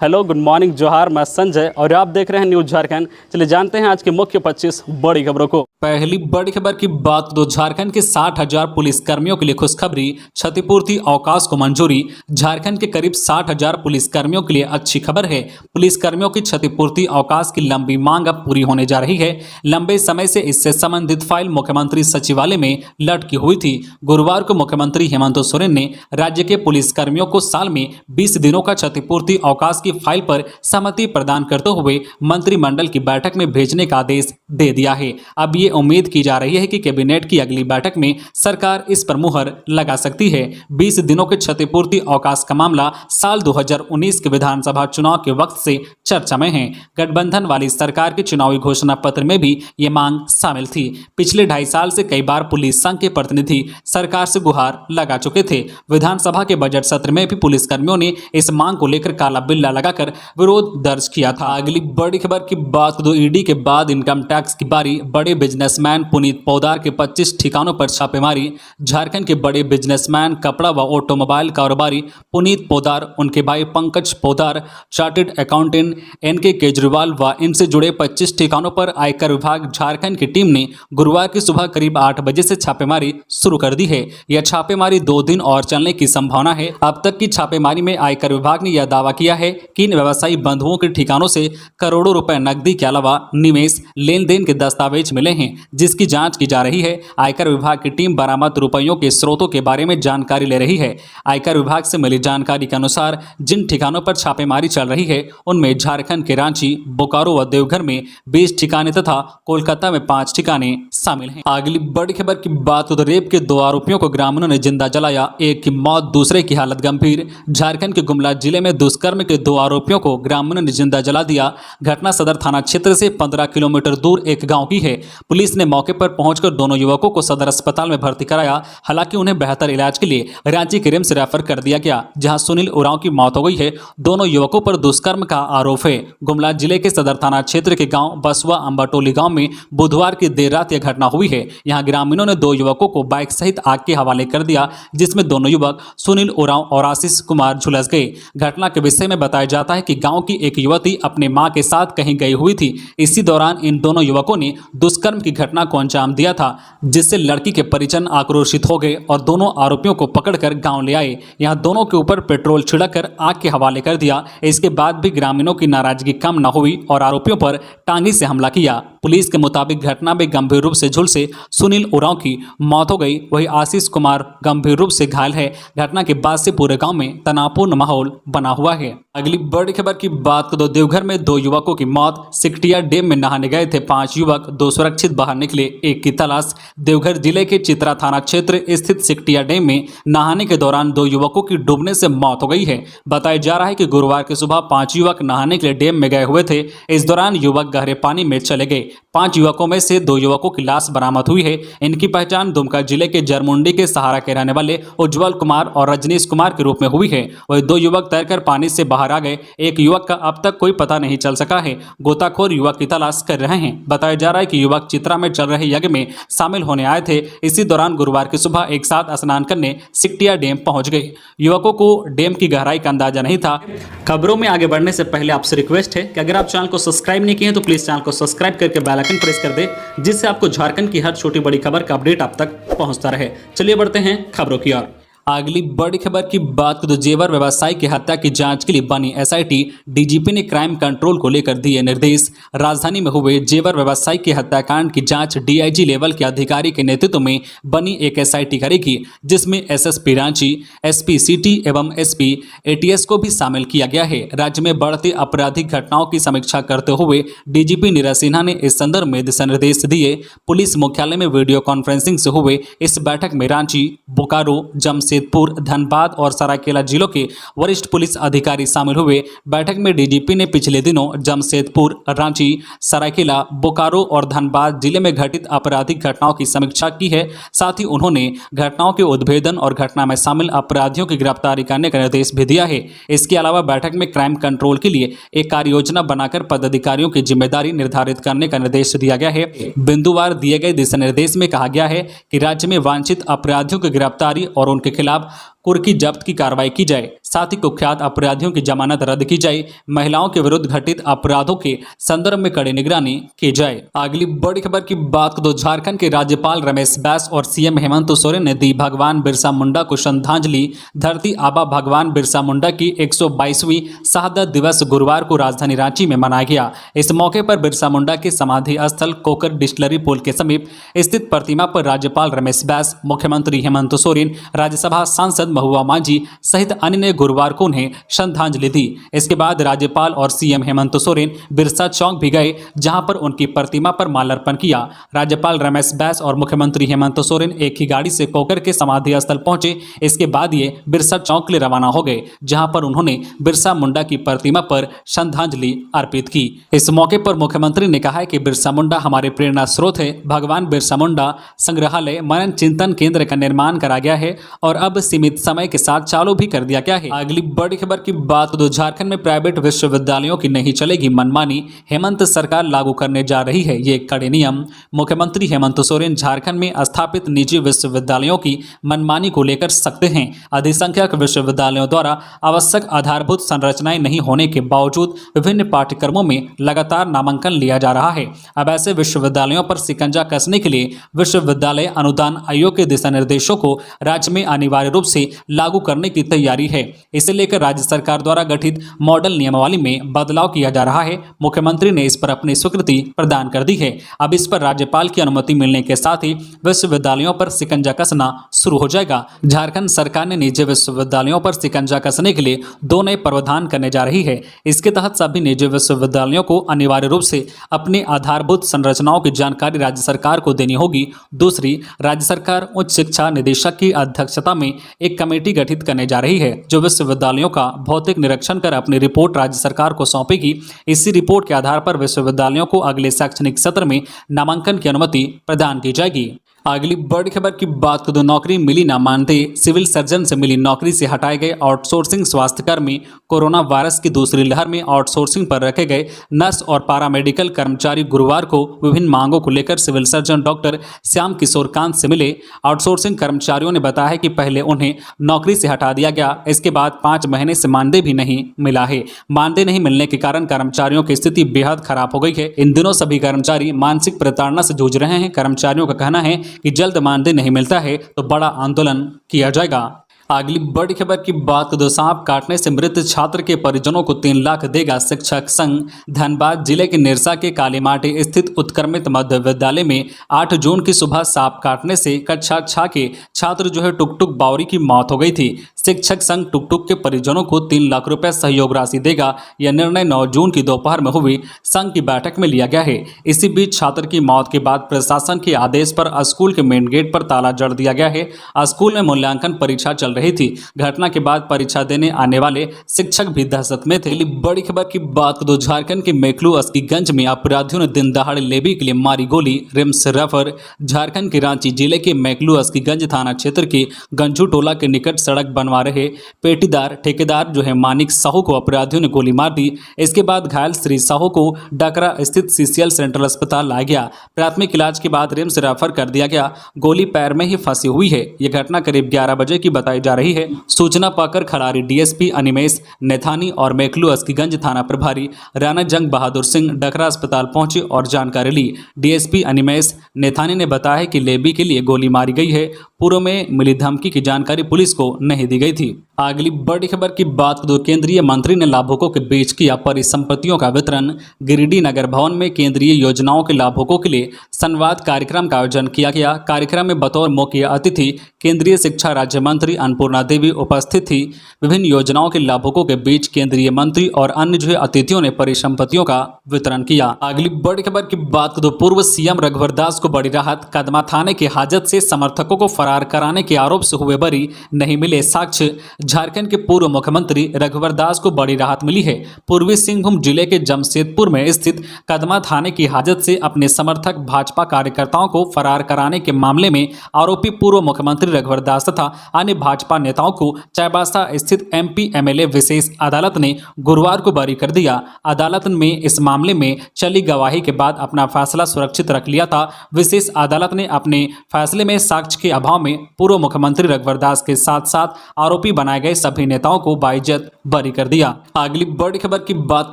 Hello, good morning, जोहार। मैं संजय और आप देख रहे हैं न्यूज झारखंड। चलिए जानते हैं आज की मुख्य 25 बड़ी खबरों को। पहली बड़ी खबर की बात तो झारखंड के 60,000 पुलिसकर्मियों के लिए खुशखबरी, क्षतिपूर्ति अवकाश को मंजूरी। झारखंड के करीब 60,000 पुलिसकर्मियों के लिए अच्छी खबर है। पुलिसकर्मियों की क्षतिपूर्ति अवकाश की लंबी मांग अब पूरी होने जा रही है। लंबे समय से इससे संबंधित फाइल मुख्यमंत्री सचिवालय में लटकी हुई थी। गुरुवार को मुख्यमंत्री हेमंत सोरेन ने राज्य के पुलिसकर्मियों को साल में 20 दिनों का क्षतिपूर्ति अवकाश की फाइल पर सहमति प्रदान करते हुए मंत्रिमंडल की बैठक में भेजने का आदेश दे दिया है। अब ये उम्मीद की जा रही है कि कैबिनेट की अगली बैठक में सरकार इस पर मुहर लगा सकती है। 20 दिनों के क्षतिपूर्ति अवकाश का मामला साल 2019 के विधानसभा चुनाव के वक्त से चर्चा में है। गठबंधन वाली सरकार के चुनावी घोषणा पत्र में भी ये मांग शामिल थी। पिछले 2.5 साल से कई बार पुलिस संघ के प्रतिनिधि सरकार से गुहार लगा चुके थे। विधानसभा के बजट सत्र में भी पुलिसकर्मियों ने इस मांग को लेकर काला बिल्ला लगाकर विरोध दर्ज किया था। अगली बड़ी खबर की बात तो ईडी के बाद इनकम टैक्स की बारी। बड़े बिजनेसमैन पुनीत पोद्दार के 25 ठिकानों पर छापेमारी। झारखंड के बड़े बिजनेसमैन कपड़ा व ऑटोमोबाइल कारोबारी पुनीत पोद्दार, उनके भाई Pankaj Poddar, chartered accountant NK Kejriwal व इनसे जुड़े 25 ठिकानों पर आयकर विभाग झारखंड की टीम ने गुरुवार की सुबह करीब 8 बजे से छापेमारी शुरू कर दी है। यह छापेमारी 2 दिन और चलने की संभावना है। अब तक की छापेमारी में आयकर विभाग ने यह दावा किया है कि इन व्यवसायी बंधुओं के ठिकानों से करोड़ों रुपए नकदी के अलावा निवेश लेन देन के दस्तावेज मिले हैं, जिसकी जांच की जा रही है। आयकर विभाग की टीम बरामद रुपयों के स्रोतों के बारे में जानकारी ले रही है। आयकर विभाग से मिली जानकारी के अनुसार जिन ठिकानों पर छापेमारी चल रही है उनमें झारखंड के रांची, बोकारो व देवघर में 20 ठिकाने तथा कोलकाता में 5 ठिकाने शामिल हैं। अगली बड़ी खबर की बात तो रेप के 2 आरोपियों को ग्रामीणों ने जिंदा जलाया, एक की मौत, दूसरे की हालत गंभीर। झारखंड के गुमला जिले में दुष्कर्म के 2 आरोपियों को ग्रामीणों ने जिंदा जला दिया। घटना सदर थाना क्षेत्र से 15 किलोमीटर दूर एक गांव की है। पुलिस ने मौके पर पहुंचकर दोनों युवकों को सदर अस्पताल में भर्ती कराया। हालांकि उन्हें बेहतर इलाज के लिए रांची के रिम्स रेफर कर दिया गया, जहां सुनील उरांव की मौत हो गई है। दोनों युवकों पर दुष्कर्म का आरोप है। गुमला जिले के सदर थाना क्षेत्र के गांव बसवा अंबाटोली गांव में बुधवार की देर रात यह घटना हुई है। यहां ग्रामीणों ने 2 युवकों को बाइक सहित आग के हवाले कर दिया, जिसमें दोनों युवक सुनील उरांव और आशीष कुमार झुलस गए। घटना के विषय में बताया जाता है कि गांव की एक युवती अपने मां के साथ कहीं गई हुई थी। इसी दौरान इन दोनों युवकों ने दुष्कर्म की घटना को अंजाम दिया था, जिससे लड़की के परिजन आक्रोशित हो गए और दोनों आरोपियों को पकड़कर गांव ले आए। यहां दोनों के ऊपर पेट्रोल छिड़ककर आग के हवाले कर दिया। इसके बाद भी ग्रामीणों की नाराजगी कम न हुई और आरोपियों पर टांगी से हमला किया। पुलिस के मुताबिक घटना में गंभीर रूप से झुलसे सुनील उरांव की मौत हो गई, वही आशीष कुमार गंभीर रूप से घायल है। घटना के बाद से पूरे गांव में तनावपूर्ण माहौल बना हुआ है। अगली बड़ी खबर की बात करें तो देवघर में 2 युवकों की मौत। सिकटिया डैम में नहाने गए थे 5 युवक, 2 सुरक्षित बाहर निकले, एक की तलाश। देवघर जिले के चित्रा थाना क्षेत्र स्थित सिकटिया डैम में नहाने के दौरान 2 युवकों की डूबने से मौत हो गई है। बताया जा रहा है कि गुरुवार की सुबह 5 युवक नहाने के लिए डैम में गए हुए थे। इस दौरान युवक गहरे पानी में चले गए। 5 युवकों में से 2 युवकों की लाश बरामद हुई है। इनकी पहचान दुमका जिले के जरमुंडी के सहारा के रहने वाले उज्जवल कुमार और रजनीश कुमार के रूप में हुई है। वही 2 युवक तैरकर पानी से बाहर आ गए। एक युवक का अब तक कोई पता नहीं चल सका है। गोताखोर युवक की तलाश कर रहे हैं। बताया जा रहा है कि युवक चित्रा में चल रहे यज्ञ में शामिल होने आए थे। इसी दौरान गुरुवार की सुबह एक साथ स्नान करने सिकटिया डैम पहुंच गए। युवकों को डैम की गहराई का अंदाजा नहीं था। खबरों में आगे बढ़ने से पहले आपसे रिक्वेस्ट है कि अगर आप चैनल को सब्सक्राइब नहीं किए हैं तो प्लीज चैनल को सब्सक्राइब करके बेल आइकन प्रेस कर दे, जिससे आपको झारखंड की हर छोटी बड़ी खबर का अपडेट आप तक पहुंचता रहे। चलिए बढ़ते हैं खबरों की ओर। अगली बड़ी खबर की बात करें तो जेवर व्यवसायी की हत्या की जांच के लिए बनी एसआईटी। डीजीपी ने क्राइम कंट्रोल को लेकर दिए निर्देश। राजधानी में हुए जेवर व्यवसायी की हत्याकांड की जांच डीआईजी लेवल के अधिकारी के नेतृत्व में बनी एक एसआईटी करेगी, जिसमें एसएसपी रांची, एसपी सिटी एवं एसपी एटीएस को भी शामिल किया गया है। राज्य में बढ़ते आपराधिक घटनाओं की समीक्षा करते हुए डीजीपी नीरज सिन्हा ने इस संदर्भ में दिशा निर्देश दिए। पुलिस मुख्यालय में वीडियो कॉन्फ्रेंसिंग से हुए इस बैठक में रांची, बोकारो, जमशेदपुर, धनबाद और सरायकेला जिलों के वरिष्ठ पुलिस अधिकारी शामिल हुए। बैठक में डीजीपी ने पिछले दिनों जमशेदपुर, रांची, सरायकेला, बोकारो और धनबाद जिले में घटित आपराधिक घटनाओं की समीक्षा की है। साथ ही उन्होंने घटनाओं के उद्भेदन और घटना में शामिल अपराधियों की गिरफ्तारी करने का निर्देश भी दिया है। इसके अलावा बैठक में क्राइम कंट्रोल के लिए एक कार्य योजना बनाकर पदाधिकारियों की जिम्मेदारी निर्धारित करने का निर्देश दिया गया है। बिंदुवार दिए गए दिशा निर्देश में कहा गया है कि राज्य में वांछित अपराधियों की गिरफ्तारी और उनके खिलाफ कुर्की जब्त की कार्रवाई की जाए, साथ ही कुख्यात अपराधियों की जमानत रद्द की जाए, महिलाओं के विरुद्ध घटित अपराधों के संदर्भ में कड़ी निगरानी की जाए। अगली बड़ी खबर की बात करें तो झारखंड के राज्यपाल रमेश बैस और सीएम हेमंत सोरेन ने दी भगवान बिरसा मुंडा को श्रद्धांजलि। धरती आबा भगवान बिरसा मुंडा की 122वीं शहादत दिवस गुरुवार को राजधानी रांची में मनाया गया। इस मौके पर बिरसा मुंडा के समाधि स्थल कोकर डिस्टिलरी पुल के समीप स्थित प्रतिमा पर राज्यपाल रमेश बैस, मुख्यमंत्री हेमंत सोरेन, राज्यसभा सांसद महुआ मांझी सहित अन्य ने गुरुवार को उन्हें श्रद्धांजलि दी। इसके बाद राज्यपाल और सीएम हेमंत सोरेन बिरसा चौक भी गए, जहां पर उनकी प्रतिमा पर माल्यार्पण किया। राज्यपाल रमेश बैस और मुख्यमंत्री हेमंत सोरेन एक ही गाड़ी से कोकर के समाधि स्थल पहुंचे। इसके बाद ये बिरसा चौक के लिए रवाना हो गए, जहां पर उन्होंने बिरसा मुंडा की प्रतिमा पर श्रद्धांजलि अर्पित की। इस मौके पर मुख्यमंत्री ने कहा है कि बिरसा मुंडा हमारे प्रेरणा स्रोत है। भगवान बिरसा मुंडा संग्रहालय मनन चिंतन केंद्र का निर्माण करा गया है और अब सीमित समय के साथ चालू भी कर दिया गया है। अगली बड़ी खबर की बात तो झारखंड में प्राइवेट विश्वविद्यालयों की नहीं चलेगी मनमानी, हेमंत सरकार लागू करने जा रही है ये कड़े नियम। मुख्यमंत्री हेमंत सोरेन झारखंड में स्थापित निजी विश्वविद्यालयों की मनमानी को लेकर सख्त हैं। अधिसंख्यक विश्वविद्यालयों द्वारा आवश्यक आधारभूत संरचनाएं नहीं होने के बावजूद विभिन्न पाठ्यक्रमों में लगातार नामांकन लिया जा रहा है। अब ऐसे विश्वविद्यालयों पर शिकंजा कसने के लिए विश्वविद्यालय अनुदान आयोग के दिशा निर्देशों को राज्य में अनिवार्य रूप से लागू करने की तैयारी है। इसे लेकर राज्य सरकार द्वारा गठित मॉडल नियमावली में बदलाव किया जा रहा है। मुख्यमंत्री ने इस पर अपनी स्वीकृति प्रदान कर दी है। अब इस पर राज्यपाल की अनुमति मिलने के साथ ही विश्वविद्यालयों पर शिकंजा कसना शुरू हो जाएगा। झारखंड सरकार ने निजी विश्वविद्यालयों पर शिकंजा कसने के लिए 2 नए प्रावधान करने जा रही है। इसके तहत सभी निजी विश्वविद्यालयों को अनिवार्य रूप से अपने आधारभूत संरचनाओं की जानकारी राज्य सरकार को देनी होगी। दूसरी, राज्य सरकार उच्च शिक्षा निदेशक की अध्यक्षता में एक कमेटी गठित करने जा रही है, जो विश्वविद्यालयों का भौतिक निरीक्षण कर अपनी रिपोर्ट राज्य सरकार को सौंपेगी। इसी रिपोर्ट के आधार पर विश्वविद्यालयों को अगले शैक्षणिक सत्र में नामांकन की अनुमति प्रदान की जाएगी। अगली बड़ी खबर की बात करें तो नौकरी मिली ना मानते सिविल सर्जन से मिली नौकरी से हटाए गए आउटसोर्सिंग स्वास्थ्यकर्मी। कोरोना वायरस की दूसरी लहर में आउटसोर्सिंग पर रखे गए नर्स और पैरामेडिकल कर्मचारी गुरुवार को विभिन्न मांगों को लेकर civil surgeon doctor Shyam Kishore Kant से मिले। आउटसोर्सिंग कर्मचारियों ने बताया कि पहले उन्हें नौकरी से हटा दिया गया, इसके बाद 5 महीने से मानदेय भी नहीं मिला है। मानदेय नहीं मिलने के कारण कर्मचारियों की स्थिति बेहद खराब हो गई है। इन दिनों सभी कर्मचारी मानसिक प्रताड़ना से जूझ रहे हैं। कर्मचारियों का कहना है कि जल्द मानदेय नहीं मिलता है तो बड़ा आंदोलन किया जाएगा। अगली बड़ी खबर की बात करें तो सांप काटने से मृत छात्र के परिजनों को 3 लाख देगा शिक्षक संघ। धनबाद जिले के निरसा के कालीमाटी स्थित उत्क्रमित मध्य विद्यालय में 8 जून की सुबह सांप काटने से कक्षा 6 के छात्र टुकटुक बावरी की मौत हो गई थी। शिक्षक संघ टुकटुक के परिजनों को 3 लाख रुपए सहयोग राशि देगा। यह निर्णय 9 जून की दोपहर में हुई संघ की बैठक में लिया गया है। इसी बीच छात्र की मौत के बाद प्रशासन के आदेश पर स्कूल के मेन गेट पर ताला जड़ दिया गया है। स्कूल में मूल्यांकन परीक्षा चल रही थी। घटना के बाद परीक्षा देने आने वाले शिक्षक भी दहशत में थे। बड़ी खबर की बात करें तो झारखंड के मेकलू अस्कीगंज में अपराधियों ने दिन दहाड़े लेवी के लिए मारी गोली। RIMS refer. झारखंड के रांची जिले के मेकलू अस्कीगंज थाना क्षेत्र के गंजू टोला के निकट सड़क बनवा रहे पेटीदार ठेकेदार मानिक साहू को अपराधियों ने गोली मार दी। इसके बाद घायल श्री साहू को डकरा स्थित सीसीएल सेंट्रल अस्पताल लाया गया। प्राथमिक इलाज के बाद रिम्स रेफर कर दिया गया। गोली पैर में ही फंसी हुई है। यह घटना करीब 11 बजे की बताई जा रही है। सूचना पाकर खलारी डीएसपी अनिमेश नेथानी और मेकलू अस्कीगंज थाना प्रभारी राणा जंग बहादुर सिंह डकरा अस्पताल पहुंचे और जानकारी ली। डीएसपी अनिमेश नेथानी ने बताया कि लेबी के लिए गोली मारी गई है। पूर्व में मिली धमकी की जानकारी पुलिस को नहीं दी गई थी। अगली बड़ी खबर की बात करें तो केंद्रीय मंत्री ने लाभुकों के बीच किया परिसंपत्तियों का वितरण। गिरिडीह नगर भवन में केंद्रीय योजनाओं के लाभुकों के लिए संवाद कार्यक्रम का आयोजन किया गया। कार्यक्रम में बतौर मुख्य अतिथि केंद्रीय शिक्षा राज्य मंत्री अन्नपूर्णा देवी उपस्थित थी। विभिन्न योजनाओं के लाभुकों के बीच केंद्रीय मंत्री और अन्य अतिथियों ने परिसंपत्तियों का वितरण किया। अगली बड़ी खबर की बात करें तो पूर्व सीएम रघुवर दास को बड़ी राहत। कदमा थाने के हाजत से समर्थकों को फरार कराने के आरोप से हुए बरी, नहीं मिले साक्ष्य। झारखंड के पूर्व मुख्यमंत्री रघुवर दास को बड़ी राहत मिली है। पूर्वी सिंहभूम जिले के जमशेदपुर में स्थित कदमा थाने की हाजत से अपने समर्थक भाजपा कार्यकर्ताओं को फरार कराने के मामले में आरोपी पूर्व मुख्यमंत्री रघुवर दास तथा अन्य भाजपा भाजपा नेताओं को चाईबासा स्थित एमपी एमएलए विशेष अदालत ने गुरुवार को बरी कर दिया। अदालत में इस मामले में चली गवाही के बाद अपना फैसला सुरक्षित रख लिया था। विशेष अदालत ने अपने फैसले में साक्ष्य के अभाव में पूर्व मुख्यमंत्री रघुवर दास के साथ साथ आरोपी बनाए गए सभी नेताओं को बाइज्जत बरी कर दिया। अगली बड़ी खबर की बात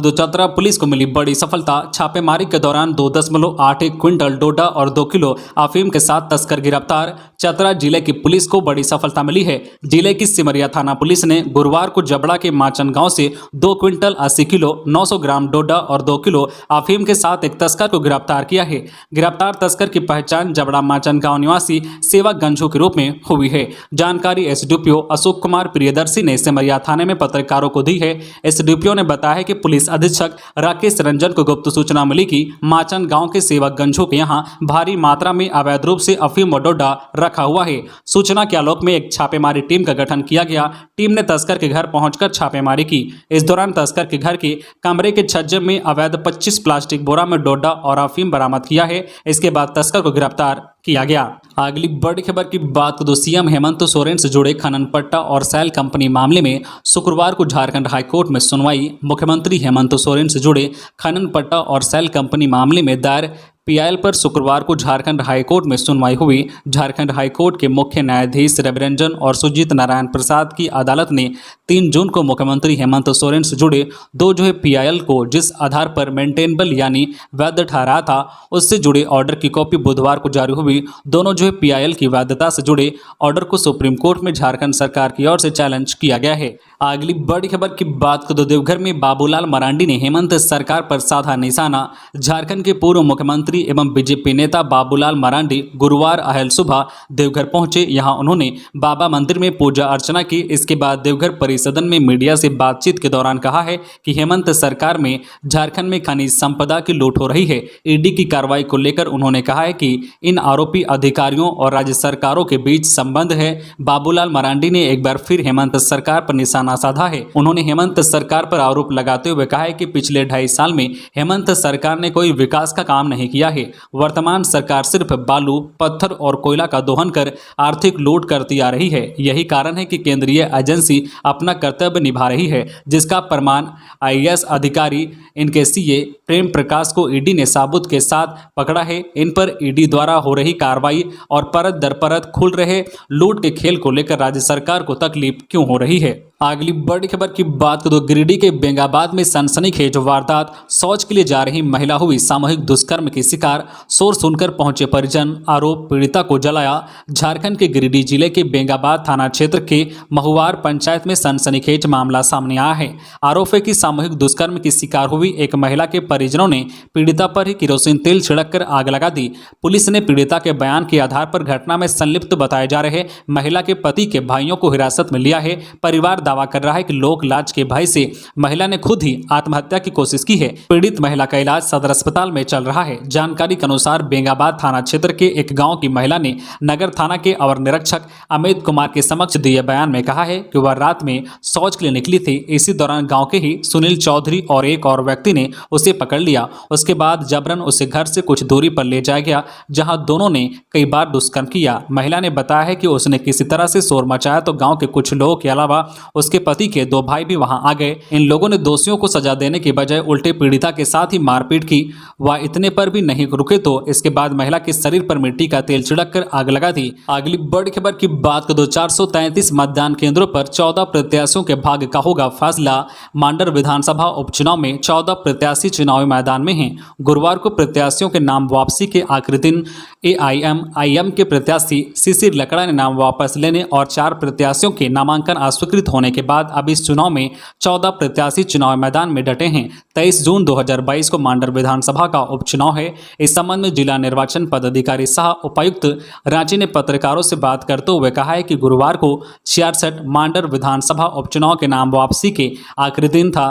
तो चतरा पुलिस को मिली बड़ी सफलता। छापेमारी के दौरान 2.81 क्विंटल डोडा और 2 किलो अफीम के साथ तस्कर गिरफ्तार। चतरा जिले की पुलिस को बड़ी सफलता मिली है। जिले की सिमरिया थाना पुलिस ने गुरुवार को जबड़ा के माचन गांव से 2 क्विंटल 80 किलो 900 ग्राम डोडा और 2 किलो अफीम के साथ एक तस्कर को गिरफ्तार किया है। गिरफ्तार तस्कर की पहचान जबड़ा माचन गांव निवासी सेवक गंजू के रूप में हुई है। जानकारी एसडीपीओ अशोक कुमार प्रियदर्शी ने सिमरिया थाने में पत्रकारों को दी है। एसडीपीओ ने बताया कि पुलिस अधीक्षक राकेश रंजन को गुप्त सूचना मिली कि माचन गांव के सेवक गंजू के यहां भारी मात्रा में अवैध रूप से अफीम और डोडा रखा हुआ है। सूचना के आलोक में एक छापेमारी टीम का गठन किया गया। टीम ने तस्कर के घर पहुंचकर छापेमारी की। इस दौरान तस्कर के घर के कमरे के छज्जे में अवैध 25 प्लास्टिक बोरा में डोडा और अफीम बरामद किया है। इसके बाद तस्कर को गिरफ्तार किया गया। अगली बड़ी खबर की बात तो सीएम हेमंत सोरेन से जुड़े खनन पट्टा और सेल कंपनी मामले में शुक्रवार को झारखंड हाईकोर्ट में सुनवाई। मुख्यमंत्री हेमंत सोरेन से जुड़े खनन पट्टा और सेल कंपनी मामले में दायर पीआईएल पर शुक्रवार को झारखंड हाईकोर्ट में सुनवाई हुई। झारखंड हाईकोर्ट के मुख्य न्यायाधीश रविरंजन और सुजीत नारायण प्रसाद की अदालत ने 3 जून को मुख्यमंत्री हेमंत सोरेन से जुड़े 2 पीआईएल को जिस आधार पर मेंटेनेबल यानी वैध ठहराया था, उससे जुड़े ऑर्डर की कॉपी बुधवार को जारी हुई। दोनों पीआईएल की वैधता से जुड़े ऑर्डर को सुप्रीम कोर्ट में झारखंड सरकार की ओर से चैलेंज किया गया है। अगली बड़ी खबर की बात को तो देवघर में बाबूलाल मरांडी ने हेमंत सरकार पर साधा निशाना। झारखंड के पूर्व मुख्यमंत्री एवं बीजेपी नेता बाबूलाल मरांडी गुरुवार अहल सुबह देवघर पहुंचे। यहां उन्होंने बाबा मंदिर में पूजा अर्चना की। इसके बाद देवघर परिसदन में मीडिया से बातचीत के दौरान कहा है कि हेमंत सरकार में झारखंड में खनिज संपदा की लूट हो रही है। ईडी की कार्रवाई को लेकर उन्होंने कहा है कि इन आरोपी अधिकारियों और राज्य सरकारों के बीच संबंध है। बाबूलाल मरांडी ने एक बार फिर हेमंत सरकार पर निशाना साधा है। उन्होंने हेमंत सरकार पर आरोप लगाते हुए कहा है कि पिछले 2.5 साल में हेमंत सरकार ने कोई विकास का काम नहीं किया है। वर्तमान सरकार सिर्फ बालू, पत्थर और कोयला का दोहन कर आर्थिक लूट करती आ रही है। यही कारण है कि केंद्रीय एजेंसी अपना कर्तव्य निभा रही है, जिसका प्रमाण आईएएस अधिकारी इनके सीए प्रेम प्रकाश को ईडी ने साबुत के साथ पकड़ा है। इन पर ईडी द्वारा हो रही कार्रवाई और परत दर परत खुल रहे लूट के खेल को लेकर राज्य सरकार को तकलीफ क्यों हो रही है। अगली बड़ी खबर की बात करो, गिरिडीह के बेंगाबाद में सनसनीखेज वारदात। शौच के लिए जा रही महिला हुई सामूहिक दुष्कर्म की शिकार। शोर सुनकर पहुंचे परिजन, आरोप पीड़िता को जलाया। झारखंड के गिरिडीह जिले के बेंगाबाद थाना क्षेत्र के महुआर पंचायत में सनसनीखेज मामला सामने आया है। आरोप है कि सामूहिक दुष्कर्म की शिकार हुई एक महिला के परिजनों ने पीड़िता पर ही केरोसिन तेल छिड़ककर आग लगा दी। पुलिस ने पीड़िता के बयान के आधार पर घटना में संलिप्त बताए जा रहे महिला के पति के भाइयों को हिरासत में लिया है। परिवार दावा कर रहा है कि लोक लाज के भय से महिला ने खुद ही आत्महत्या की कोशिश की है। पीड़ित महिला का इलाज सदर अस्पताल में चल रहा है। जानकारी के अनुसार बेंगाबाद थाना क्षेत्र के एक गांव की महिला ने नगर थाना के अवर निरीक्षक अमित कुमार के समक्ष दिए बयान में कहा है कि वह रात में शौच के लिए निकली थी। इसी दौरान गांव के ही सुनील चौधरी और एक और व्यक्ति ने उसे पकड़ लिया। उसके बाद जबरन उसे घर से कुछ दूरी पर ले जाया गया, जहां दोनों ने कई बार दुष्कर्म किया। महिला ने बताया है कि उसने किसी तरह से शोर मचाया तो गांव के कुछ लोगों के अलावा उसके पति के 2 भाई भी वहां आ गए। इन लोगों ने दोषियों को सजा देने के बजाय उल्टे पीड़िता के साथ ही मारपीट की। वह इतने पर भी नहीं रुके तो इसके बाद महिला के शरीर पर मिट्टी का तेल छिड़ककर आग लगा दी। अगली बड़ी खबर की बात करो, 433 मतदान केंद्रों पर 14 प्रत्याशियों के भाग्य का होगा फैसला। मांडर विधानसभा उपचुनाव में 14 प्रत्याशी चुनावी मैदान में हैं। गुरुवार को प्रत्याशियों के नाम वापसी के आखिरी दिन एआईएम के प्रत्याशी शिशिर लकड़ा ने नाम वापस लेने और 4 प्रत्याशियों के नामांकन अस्वीकृत होने के बाद अब इस चुनाव में 14 प्रत्याशी चुनाव मैदान में डटे हैं। 23 जून 2022 को मांडर विधानसभा का उपचुनाव है। इस संबंध में जिला निर्वाचन पदाधिकारी सह उपायुक्त रांची ने पत्रकारों से बात करते हुए कहा है कि गुरुवार को 66 मांडर विधानसभा उपचुनाव के नाम वापसी के आखिरी दिन था।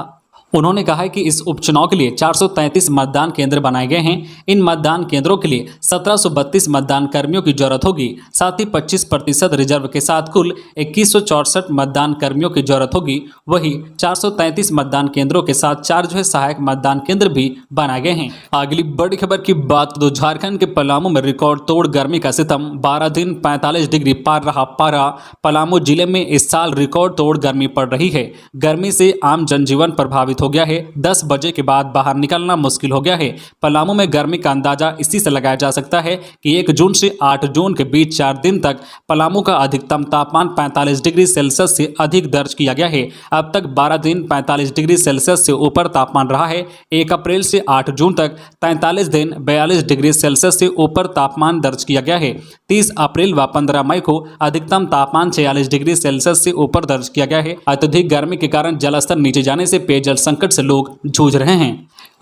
उन्होंने कहा है कि इस उपचुनाव के लिए 433 मतदान केंद्र बनाए गए हैं। इन मतदान केंद्रों के लिए 1732 मतदान कर्मियों की जरूरत होगी। साथ ही 25% रिजर्व के साथ कुल 2164 मतदान कर्मियों की जरूरत होगी। वही 433 मतदान केंद्रों के साथ 4 सहायक मतदान केंद्र भी बनाए गए हैं। अगली बड़ी खबर की बात तो झारखंड के पलामू में रिकॉर्ड तोड़ गर्मी का सितम। 12 दिन 45 डिग्री पार रहा पारा। पलामू जिले में इस साल रिकॉर्ड तोड़ गर्मी पड़ रही है। गर्मी से आम जनजीवन प्रभावित हो गया है। 10 बजे के बाद बाहर निकलना मुश्किल हो गया है। पलामू में गर्मी का अंदाजा इसी से लगाया जा सकता है कि 1 जून से 8 जून के बीच 4 दिन तक पलामू का अधिकतम तापमान 45 डिग्री सेल्सियस से अधिक दर्ज किया गया है। अब तक 12 दिन 45 डिग्री सेल्सियस से ऊपर तापमान रहा है। 1 अप्रैल से 8 जून तक 43 दिन 42 डिग्री सेल्सियस से ऊपर तापमान दर्ज किया गया है। 30 अप्रैल व 15 मई को अधिकतम तापमान 46 डिग्री सेल्सियस से ऊपर दर्ज किया गया है। अत्यधिक गर्मी के कारण जलस्तर नीचे जाने से पेयजल संकट से लोग जूझ रहे हैं।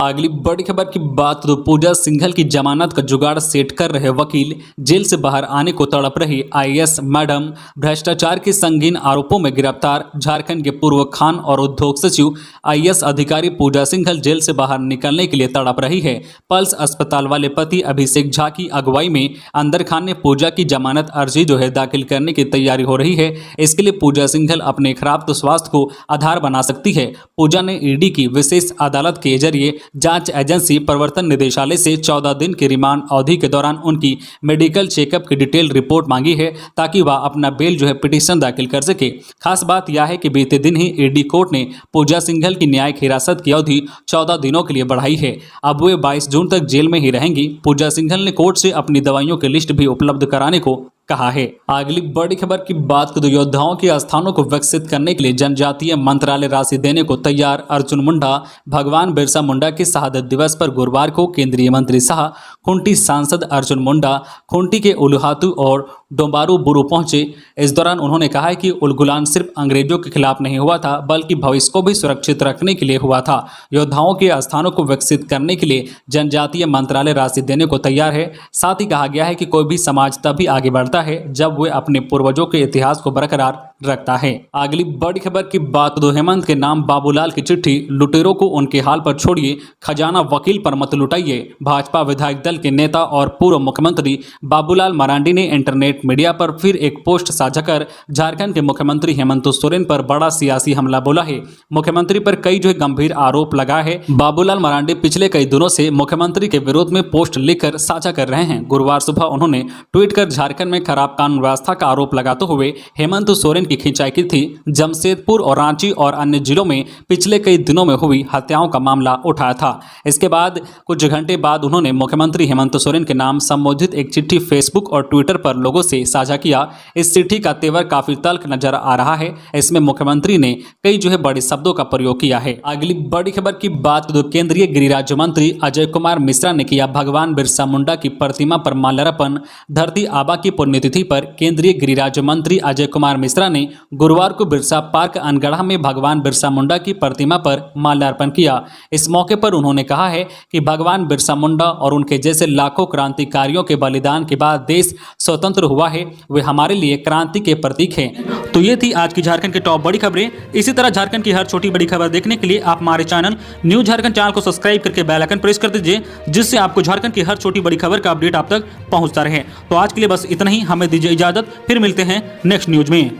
अगली बड़ी खबर की बात तो पूजा सिंघल की जमानत का जुगाड़ सेट कर रहे वकील। जेल से बाहर आने को तड़प रही आईएएस मैडम। भ्रष्टाचार के संगीन आरोपों में गिरफ्तार झारखंड के पूर्व खान और उद्योग सचिव आईएएस अधिकारी पूजा सिंघल जेल से बाहर निकलने के लिए तड़प रही है। पल्स अस्पताल वाले पति अभिषेक झा की अगुवाई में अंदर खान ने पूजा की जमानत अर्जी दाखिल करने की तैयारी हो रही है। इसके लिए पूजा सिंघल अपने खराब स्वास्थ्य को आधार बना सकती है। पूजा ने ईडी की विशेष अदालत के जरिए जांच एजेंसी प्रवर्तन निदेशालय से 14 दिन की रिमांड अवधि के दौरान उनकी मेडिकल चेकअप की डिटेल रिपोर्ट मांगी है, ताकि वह अपना बेल पिटीशन दाखिल कर सके। खास बात यह है कि बीते दिन ही ईडी कोर्ट ने पूजा सिंघल की न्यायिक हिरासत की अवधि 14 दिनों के लिए बढ़ाई है। अब वे 22 जून तक जेल में ही रहेंगी। पूजा सिंघल ने कोर्ट से अपनी दवाइयों की लिस्ट भी उपलब्ध कराने को कहा है। अगली बड़ी खबर की बात करें तो योद्धाओं के स्थानों को विकसित करने के लिए जनजातीय मंत्रालय राशि देने को तैयार। अर्जुन मुंडा। भगवान बिरसा मुंडा के शहादत दिवस पर गुरुवार को केंद्रीय मंत्री शाह खूंटी सांसद अर्जुन मुंडा खूंटी के उलुहातू और डोंबारू बुरु पहुंचे। इस दौरान उन्होंने कहा है कि उलगुलान सिर्फ अंग्रेजों के खिलाफ नहीं हुआ था, बल्कि भविष्य को भी सुरक्षित रखने के लिए हुआ था। योद्धाओं के स्थानों को विकसित करने के लिए जनजातीय मंत्रालय राशि देने को तैयार है। साथ ही कहा गया है कि कोई भी समाज तभी आगे बढ़ता है जब वे अपने पूर्वजों के इतिहास को बरकरार रखता है। अगली बड़ी खबर की बात तो हेमंत के नाम बाबूलाल की चिट्ठी। लुटेरों को उनके हाल पर छोड़िए, खजाना वकील पर मत लुटाइए। भाजपा विधायक दल के नेता और पूर्व मुख्यमंत्री बाबूलाल मरांडी ने इंटरनेट मीडिया पर फिर एक पोस्ट साझा कर झारखंड के मुख्यमंत्री हेमंत सोरेन पर बड़ा सियासी हमला बोला है। मुख्यमंत्री पर कई गंभीर आरोप लगाए हैं। बाबूलाल मरांडी पिछले कई दिनों से मुख्यमंत्री के विरोध में पोस्ट लिखकर साझा कर रहे हैं। गुरुवार सुबह उन्होंने ट्वीट कर झारखंड में खराब कानून व्यवस्था का आरोप लगाते हुए हेमंत सोरेन की खिंचाई की थी। जमशेदपुर और रांची और अन्य जिलों में पिछले कई दिनों में हुई हत्याओं का मामला उठाया था। इसके बाद कुछ घंटे बाद उन्होंने मुख्यमंत्री हेमंत सोरेन के नाम संबोधित एक चिट्ठी फेसबुक और ट्विटर पर लोगों से साझा किया। इस चिट्ठी का तेवर काफी तल्ख नजर आ रहा है। इसमें मुख्यमंत्री ने कई बड़े शब्दों का प्रयोग किया है। अगली बड़ी खबर की बात तो केंद्रीय गृह राज्य मंत्री अजय कुमार मिश्रा ने किया भगवान बिरसा मुंडा की प्रतिमा पर माल्यार्पण। धरती आबा की पुण्यतिथि पर केंद्रीय गृह राज्य मंत्री अजय कुमार मिश्रा ने गुरुवार को बिरसा पार्क अनगढ़ा में भगवान बिरसा मुंडा की प्रतिमा पर माल्यार्पण किया। इस मौके पर उन्होंने कहा है कि भगवान बिरसा मुंडा और उनके जैसे लाखों क्रांतिकारियों के बलिदान के बाद देश स्वतंत्र हुआ है। वे हमारे लिए क्रांति के प्रतीक हैं। तो ये थी आज की झारखंड की टॉप बड़ी खबरें। इसी तरह झारखंड की हर छोटी बड़ी खबर देखने के लिए आप हमारे चैनल न्यूज झारखंड चैनल को सब्सक्राइब करके बेल आइकन प्रेस कर दीजिए, जिससे आपको झारखंड की हर छोटी बड़ी खबर का अपडेट आप तक पहुंचता रहे। तो आज के लिए बस इतना ही। हमें दीजिए इजाजत, फिर मिलते हैं नेक्स्ट न्यूज में।